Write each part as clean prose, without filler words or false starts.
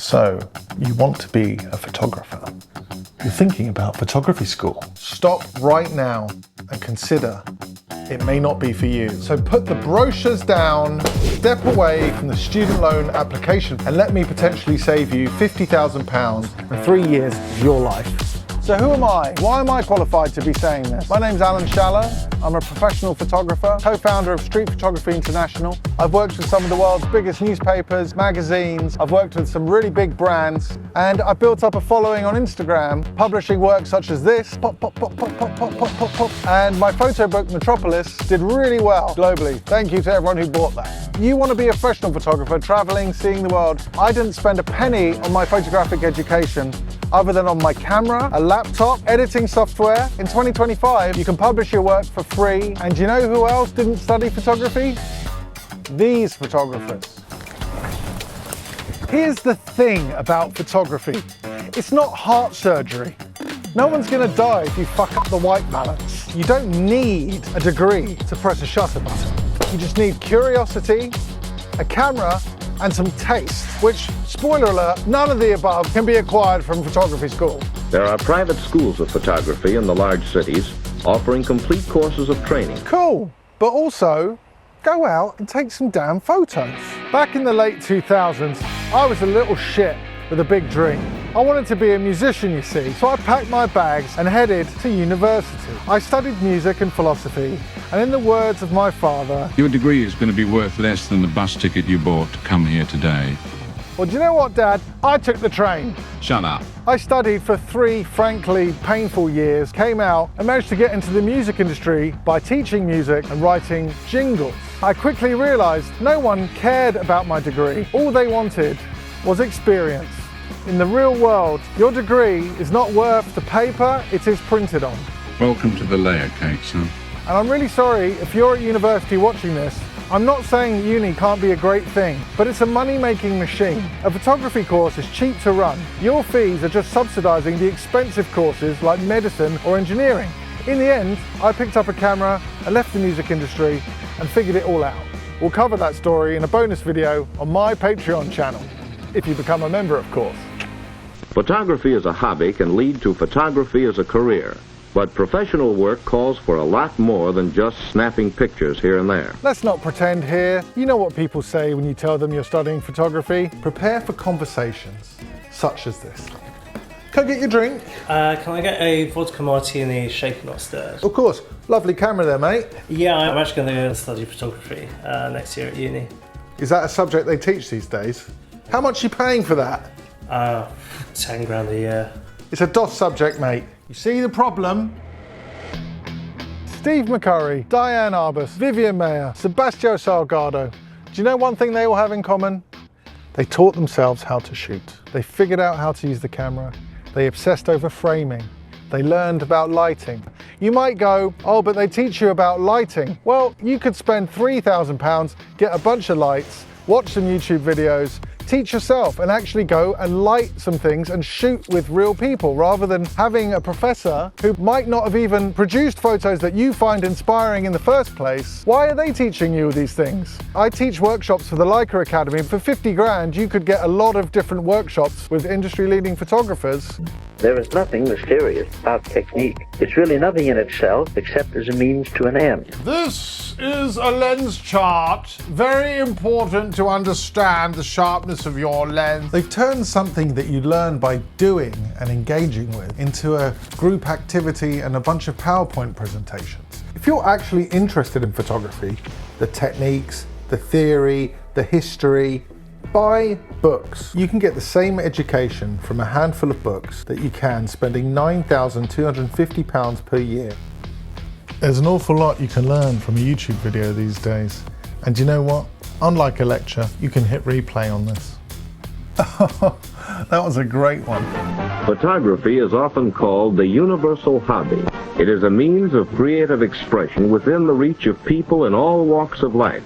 So, you want to be a photographer. You're thinking about photography school. Stop right now and consider it may not be for you. So put the brochures down, step away from the student loan application, and let me potentially save you £50,000 and 3 years of your life. So who am I? Why am I qualified to be saying this? My name's Alan Schaller. I'm a professional photographer, co-founder of Street Photography International. I've worked with some of the world's biggest newspapers, magazines. I've worked with some really big brands, and I've built up a following on Instagram, publishing work such as this, pop, pop, pop, pop, pop, pop, pop, pop, pop. And my photo book, Metropolis, did really well globally. Thank you to everyone who bought that. You want to be a professional photographer, traveling, seeing the world. I didn't spend a penny on my photographic education other than on my camera, a laptop, editing software. In 2025, you can publish your work for free. And do you know who else didn't study photography? These photographers. Here's the thing about photography. It's not heart surgery. No one's gonna die if you fuck up the white balance. You don't need a degree to press a shutter button. You just need curiosity, a camera, and some taste, which, spoiler alert, none of the above can be acquired from photography school. There are private schools of photography in the large cities offering complete courses of training. Cool, but also go out and take some damn photos. Back in the late 2000s, I was a little shit with a big dream. I wanted to be a musician, you see, so I packed my bags and headed to university. I studied music and philosophy, and in the words of my father, your degree is going to be worth less than the bus ticket you bought to come here today. Well, do you know what, Dad? I took the train. Shut up. I studied for 3, frankly, painful years, came out and managed to get into the music industry by teaching music and writing jingles. I quickly realized no one cared about my degree. All they wanted was experience. In the real world, your degree is not worth the paper it is printed on. Welcome to the layer cake, son. And I'm really sorry if you're at university watching this. I'm not saying uni can't be a great thing, but it's a money-making machine. A photography course is cheap to run. Your fees are just subsidizing the expensive courses like medicine or engineering. In the end, I picked up a camera and left the music industry and figured it all out. We'll cover that story in a bonus video on my Patreon channel, if you become a member, of course. Photography as a hobby can lead to photography as a career, but professional work calls for a lot more than just snapping pictures here and there. Let's not pretend here. You know what people say when you tell them you're studying photography? Prepare for conversations such as this. Can I get your drink? Can I get a vodka martini shaken not stirred? Of course. Lovely camera there, mate. Yeah, I'm actually going to go and study photography next year at uni. Is that a subject they teach these days? How much are you paying for that? 10 grand a year. It's a DOS subject, mate. You see the problem? Steve McCurry, Diane Arbus, Vivian Mayer, Sebastião Salgado. Do you know one thing they all have in common? They taught themselves how to shoot. They figured out how to use the camera. They obsessed over framing. They learned about lighting. You might go, oh, but they teach you about lighting. Well, you could spend £3,000, get a bunch of lights, watch some YouTube videos, teach yourself and actually go and light some things and shoot with real people rather than having a professor who might not have even produced photos that you find inspiring in the first place. Why are they teaching you these things? I teach workshops for the Leica Academy. For 50 grand, you could get a lot of different workshops with industry-leading photographers. There is nothing mysterious about technique. It's really nothing in itself except as a means to an end. This is a lens chart. Very important to understand the sharpness of your lens. They've turned something that you learn by doing and engaging with into a group activity and a bunch of PowerPoint presentations. If you're actually interested in photography, the techniques, the theory, the history, buy books. You can get the same education from a handful of books that you can spending £9,250 per year. There's an awful lot you can learn from a YouTube video these days. And you know what? Unlike a lecture, you can hit replay on this. That was a great one. Photography is often called the universal hobby. It is a means of creative expression within the reach of people in all walks of life.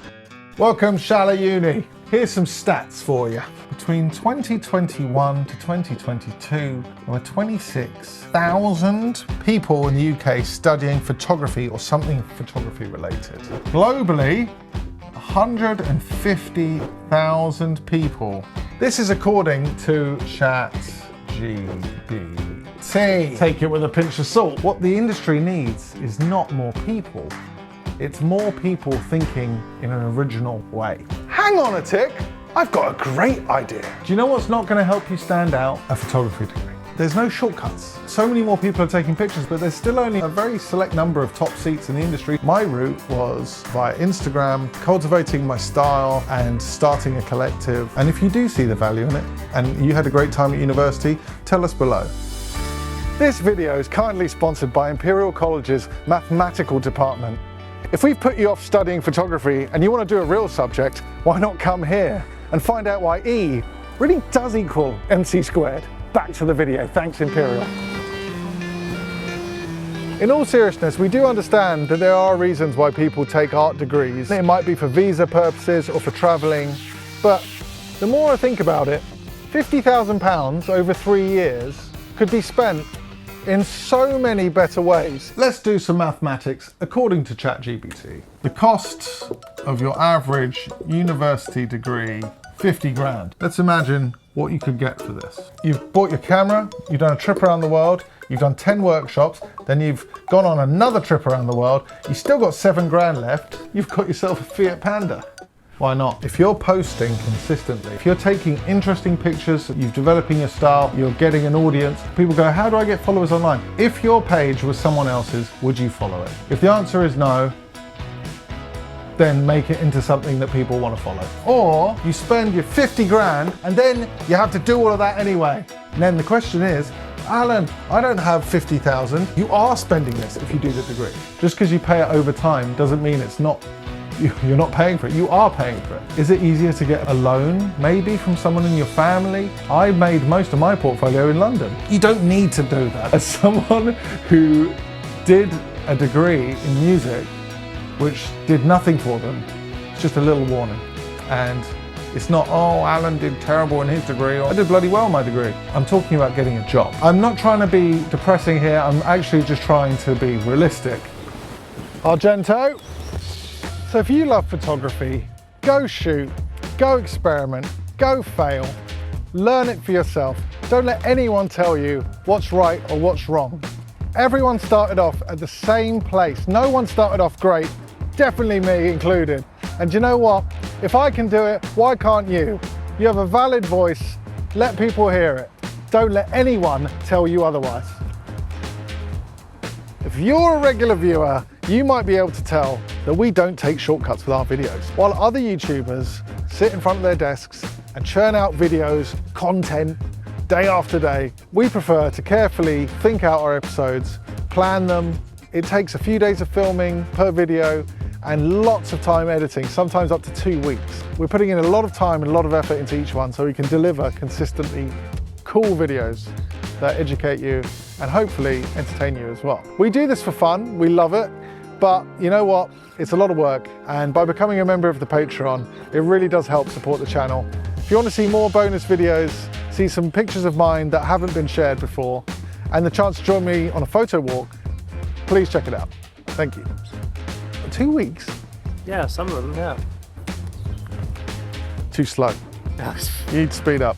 Welcome, Schaller Uni. Here's some stats for you. Between 2021 to 2022, there were 26,000 people in the UK studying photography or something photography related. Globally, 150,000 people This is according to ChatGPT. Take it with a pinch of salt. What the industry needs is not more people. It's more people thinking in an original way. Hang on a tick, I've got a great idea. Do you know what's not going to help you stand out? A photography degree. There's no shortcuts. So many more people are taking pictures, but there's still only a very select number of top seats in the industry. My route was via Instagram, cultivating my style and starting a collective. And if you do see the value in it and you had a great time at university, tell us below. This video is kindly sponsored by Imperial College's mathematical department. If we've put you off studying photography and you want to do a real subject, why not come here and find out why E really does equal MC squared. Back to the video. Thanks, Imperial. In all seriousness, we do understand that there are reasons why people take art degrees. It might be for visa purposes or for traveling, but the more I think about it, £50,000 over 3 years could be spent in so many better ways. Let's do some mathematics according to ChatGPT. The cost of your average university degree, 50 grand. Let's imagine what you could get for this. You've bought your camera, you've done a trip around the world, you've done 10 workshops, then you've gone on another trip around the world, you've still got 7 grand left, you've got yourself a Fiat Panda. Why not? If you're posting consistently, if you're taking interesting pictures, you're developing your style, you're getting an audience, people go, how do I get followers online? If your page was someone else's, would you follow it? If the answer is no, then make it into something that people want to follow. Or you spend your 50 grand and then you have to do all of that anyway. And then the question is, Alan, I don't have 50,000. You are spending this if you do the degree. Just because you pay it over time doesn't mean it's not, you're not paying for it. You are paying for it. Is it easier to get a loan maybe from someone in your family? I made most of my portfolio in London. You don't need to do that. As someone who did a degree in music, which did nothing for them, it's just a little warning. And it's not, oh, Alan did terrible in his degree, or I did bloody well in my degree. I'm talking about getting a job. I'm not trying to be depressing here, I'm actually just trying to be realistic. Argento. So if you love photography, go shoot, go experiment, go fail, learn it for yourself. Don't let anyone tell you what's right or what's wrong. Everyone started off at the same place. No one started off great, definitely me included. And you know what? If I can do it, why can't you? You have a valid voice, let people hear it. Don't let anyone tell you otherwise. If you're a regular viewer, you might be able to tell that we don't take shortcuts with our videos. While other YouTubers sit in front of their desks and churn out videos, content, day after day, we prefer to carefully think out our episodes, plan them. It takes a few days of filming per video and lots of time editing, sometimes up to 2 weeks. We're putting in a lot of time and a lot of effort into each one so we can deliver consistently cool videos that educate you and hopefully entertain you as well. We do this for fun, we love it, but you know what? It's a lot of work, and by becoming a member of the Patreon, it really does help support the channel. If you want to see more bonus videos, see some pictures of mine that haven't been shared before, and the chance to join me on a photo walk, please check it out. Thank you. 2 weeks? Yeah, some of them, yeah. Too slow. You need to speed up.